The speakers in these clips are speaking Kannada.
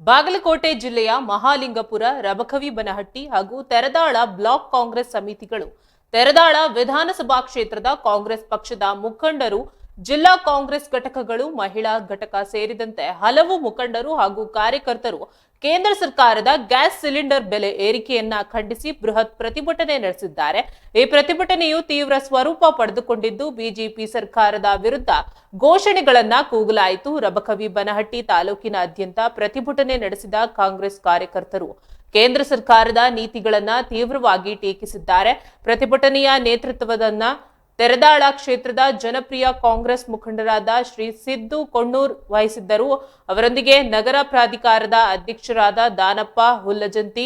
ಬಾಗಲಕೋಟೆ ಜಿಲ್ಲೆಯ ಮಹಾಲಿಂಗಪುರ, ರಬಕವಿಬನಹಟ್ಟಿ ಹಾಗೂ ತೆರದಾಳ ಬ್ಲಾಕ್ ಕಾಂಗ್ರೆಸ್ ಸಮಿತಿಗಳು, ತೆರದಾಳ ವಿಧಾನಸಭಾ ಕ್ಷೇತ್ರದ ಕಾಂಗ್ರೆಸ್ ಪಕ್ಷದ ಮುಖಂಡರು, ಜಿಲ್ಲಾ ಕಾಂಗ್ರೆಸ್ ಘಟಕಗಳು, ಮಹಿಳಾ ಘಟಕ ಸೇರಿದಂತೆ ಹಲವು ಮುಖಂಡರು ಹಾಗೂ ಕಾರ್ಯಕರ್ತರು ಕೇಂದ್ರ ಸರ್ಕಾರದ ಗ್ಯಾಸ್ ಸಿಲಿಂಡರ್ ಬೆಲೆ ಏರಿಕೆಯನ್ನ ಖಂಡಿಸಿ ಬೃಹತ್ ಪ್ರತಿಭಟನೆ ನಡೆಸಿದ್ದಾರೆ. ಈ ಪ್ರತಿಭಟನೆಯು ತೀವ್ರ ಸ್ವರೂಪ ಪಡೆದುಕೊಂಡಿದ್ದು ಬಿಜೆಪಿ ಸರ್ಕಾರದ ವಿರುದ್ಧ ಘೋಷಣೆಗಳನ್ನ ಕೂಗಲಾಯಿತು. ರಬಕವಿಬನಹಟ್ಟಿ ತಾಲೂಕಿನಾದ್ಯಂತ ಪ್ರತಿಭಟನೆ ನಡೆಸಿದ ಕಾಂಗ್ರೆಸ್ ಕಾರ್ಯಕರ್ತರು ಕೇಂದ್ರ ಸರ್ಕಾರದ ನೀತಿಗಳನ್ನ ತೀವ್ರವಾಗಿ ಟೀಕಿಸಿದ್ದಾರೆ. ಪ್ರತಿಭಟನೆಯ ನೇತೃತ್ವವನ್ನ ತೆರದಾಳ ಕ್ಷೇತ್ರದ ಜನಪ್ರಿಯ ಕಾಂಗ್ರೆಸ್ ಮುಖಂಡರಾದ ಶ್ರೀ ಸಿದ್ದು ಕೊಣ್ಣೂರ್ ವಹಿಸಿದ್ದರು. ಅವರೊಂದಿಗೆ ನಗರ ಪ್ರಾಧಿಕಾರದ ಅಧ್ಯಕ್ಷರಾದ ದಾನಪ್ಪ ಹುಲ್ಲಜಂತಿ,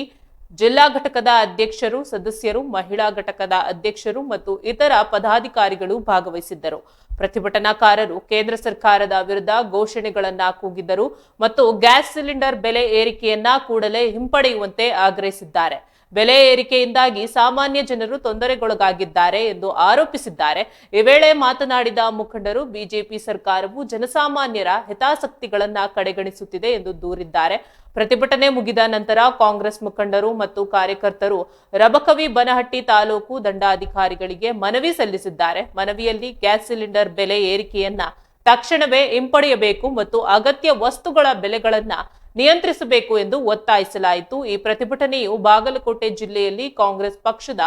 ಜಿಲ್ಲಾ ಘಟಕದ ಅಧ್ಯಕ್ಷರು, ಸದಸ್ಯರು, ಮಹಿಳಾ ಘಟಕದ ಅಧ್ಯಕ್ಷರು ಮತ್ತು ಇತರ ಪದಾಧಿಕಾರಿಗಳು ಭಾಗವಹಿಸಿದ್ದರು. ಪ್ರತಿಭಟನಾಕಾರರು ಕೇಂದ್ರ ಸರ್ಕಾರದ ವಿರುದ್ಧ ಘೋಷಣೆಗಳನ್ನ ಕೂಗಿದ್ದರು ಮತ್ತು ಗ್ಯಾಸ್ ಸಿಲಿಂಡರ್ ಬೆಲೆ ಏರಿಕೆಯನ್ನ ಕೂಡಲೇ ಹಿಂಪಡೆಯುವಂತೆ ಆಗ್ರಹಿಸಿದ್ದಾರೆ. ಬೆಲೆ ಏರಿಕೆಯಿಂದಾಗಿ ಸಾಮಾನ್ಯ ಜನರು ತೊಂದರೆಗೊಳಗಾಗಿದ್ದಾರೆ ಎಂದು ಆರೋಪಿಸಿದ್ದಾರೆ. ಈ ವೇಳೆ ಮಾತನಾಡಿದ ಮುಖಂಡರು, ಬಿಜೆಪಿ ಸರ್ಕಾರವು ಜನಸಾಮಾನ್ಯರ ಹಿತಾಸಕ್ತಿಗಳನ್ನ ಕಡೆಗಣಿಸುತ್ತಿದೆ ಎಂದು ದೂರಿದ್ದಾರೆ. ಪ್ರತಿಭಟನೆ ಮುಗಿದ ನಂತರ ಕಾಂಗ್ರೆಸ್ ಮುಖಂಡರು ಮತ್ತು ಕಾರ್ಯಕರ್ತರು ರಬಕವಿಬನಹಟ್ಟಿ ತಾಲೂಕು ದಂಡಾಧಿಕಾರಿಗಳಿಗೆ ಮನವಿ ಸಲ್ಲಿಸಿದ್ದಾರೆ. ಮನವಿಯಲ್ಲಿ ಗ್ಯಾಸ್ ಸಿಲಿಂಡರ್ ಬೆಲೆ ಏರಿಕೆಯನ್ನ ತಕ್ಷಣವೇ ಹಿಂಪಡೆಯಬೇಕು ಮತ್ತು ಅಗತ್ಯ ವಸ್ತುಗಳ ಬೆಲೆಗಳನ್ನ ನಿಯಂತ್ರಿಸಬೇಕು ಎಂದು ಒತ್ತಾಯಿಸಲಾಯಿತು. ಈ ಪ್ರತಿಭಟನೆಯು ಬಾಗಲಕೋಟೆ ಜಿಲ್ಲೆಯಲ್ಲಿ ಕಾಂಗ್ರೆಸ್ ಪಕ್ಷದ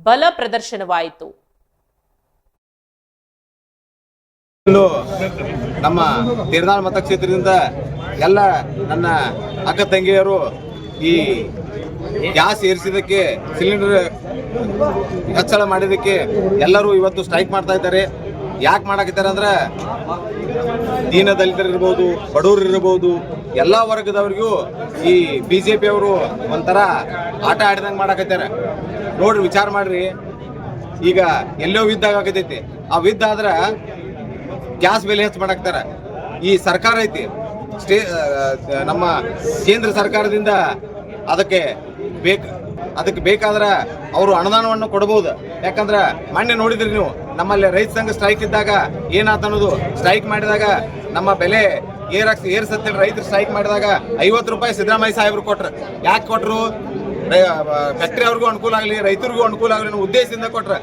ಬಲ ಪ್ರದರ್ಶನವಾಯಿತು. ನಮ್ಮ ತೆರದಾಳ ಮತಕ್ಷೇತ್ರದಿಂದ ಎಲ್ಲ ನನ್ನ ಅಕ್ಕ ತಂಗಿಯರು ಈ ಗ್ಯಾಸ್ ಏರಿಸಿದಕ್ಕೆ, ಸಿಲಿಂಡರ್ ಹೆಚ್ಚಳ ಮಾಡಿದಕ್ಕೆ ಎಲ್ಲರೂ ಇವತ್ತು ಸ್ಟ್ರೈಕ್ ಮಾಡ್ತಾ ಇದ್ದಾರೆ. ಯಾಕೆ ಮಾಡಾಕಿದ್ದಾರೆ ಅಂದ್ರೆ, ದೀನ ದಲಿತರಿರ್ಬೋದು, ಬಡವರು ಇರ್ಬೋದು, ಎಲ್ಲ ವರ್ಗದವ್ರಿಗೂ ಈ ಬಿಜೆಪಿ ಅವರು ಒಂಥರ ಆಟ ಆಡಿದಂಗೆ ಮಾಡಾಕತ್ತಾರೆ. ನೋಡ್ರಿ, ವಿಚಾರ ಮಾಡ್ರಿ. ಈಗ ಎಲ್ಲೋ ಯುದ್ಧ ಆಗತೈತಿ, ಆ ಯುದ್ಧ ಆದ್ರೆ ಗ್ಯಾಸ್ ಬೆಲೆ ಹೆಚ್ಚು ಮಾಡಾಕ್ತಾರೆ. ಈ ಸರ್ಕಾರ ಐತಿ, ನಮ್ಮ ಕೇಂದ್ರ ಸರ್ಕಾರದಿಂದ ಅದಕ್ಕೆ ಬೇಕಾದ್ರೆ ಅವರು ಅನುದಾನವನ್ನು ಕೊಡಬಹುದು. ಯಾಕಂದ್ರೆ ಮೊನ್ನೆ ನೋಡಿದ್ರಿ ನೀವು, ನಮ್ಮಲ್ಲಿ ರೈತ ಸಂಘ ಸ್ಟ್ರೈಕ್ ಇದ್ದಾಗ ಏನಾತ ಅನ್ನೋದು, ಸ್ಟ್ರೈಕ್ ಮಾಡಿದಾಗ ನಮ್ಮ ಬೆಲೆ ಏರ್ಸತ್ತೇಳಿ ರೈತರು ಸ್ಟ್ರೈಕ್ ಮಾಡಿದಾಗ 50 ರೂಪಾಯಿ ಸಿದ್ದರಾಮಯ್ಯ ಸಾಹೇಬ್ರು ಕೊಟ್ರು. ಯಾಕೆ ಕೊಟ್ರು? ಫ್ಯಾಕ್ಟ್ರಿ ಅವ್ರಿಗೂ ಅನುಕೂಲ ಆಗಲಿ, ರೈತರಿಗೂ ಅನುಕೂಲ ಆಗಲಿ ಅನ್ನೋ ಉದ್ದೇಶದಿಂದ ಕೊಟ್ರು.